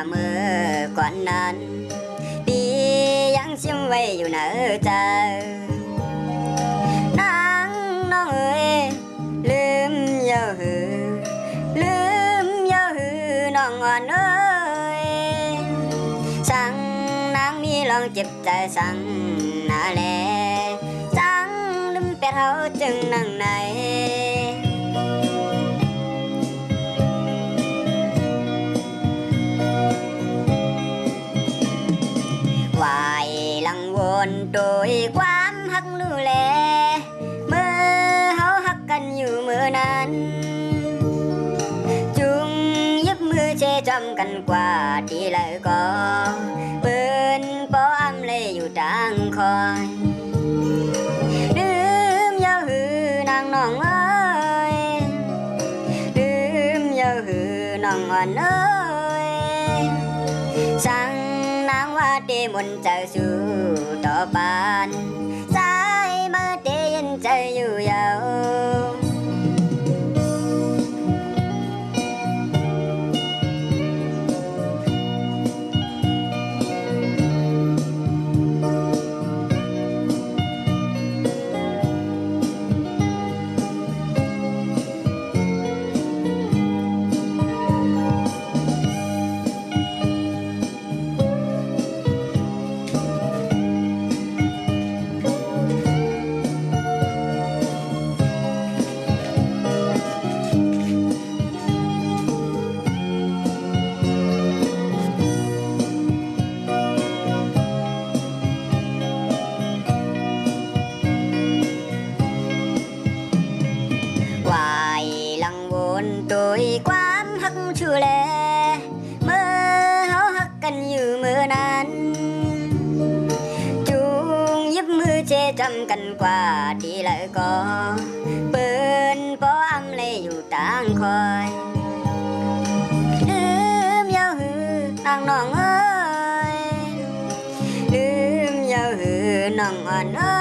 เมื่อก่อนนั้นดียังชิมไว้อยู่นะเจ้านางน้องเอ๋ยลืมเยาหือลืมเยาหือน้องอ่อนเอ๋ยสั่งนางมีลองเจ็บใจสั่งนาแลสั่งลืมเป็ดเขาจึงนั่งในวายลังวนโดยความหักลูแลเมื่อเขาหักกันอยู่เมื่อนั้นจุงยึบมือเชจอมกันกว่าที่เลยก็เปิ้นป้อมเลยอยู่ดังคอยลืมเยาหือนางน้องเอ้ยลืมเยาหือน้องอ่อนเอ้ยสั่งนางว่าเดมนจะสู้ต่อปานสายมาเดยันใจอยู่ยาวโดยความหักชูแลเมื่อเขาหักกันอยู่เมื่อนั้นจูงยิบมือเจจำกันกว่าที่เลยก็เปิ้นป้อมเลยอยู่ต่างคอยลืมเยาหือนางน้องเอ้ยลืมเยาหือน้องอ่อนเอ้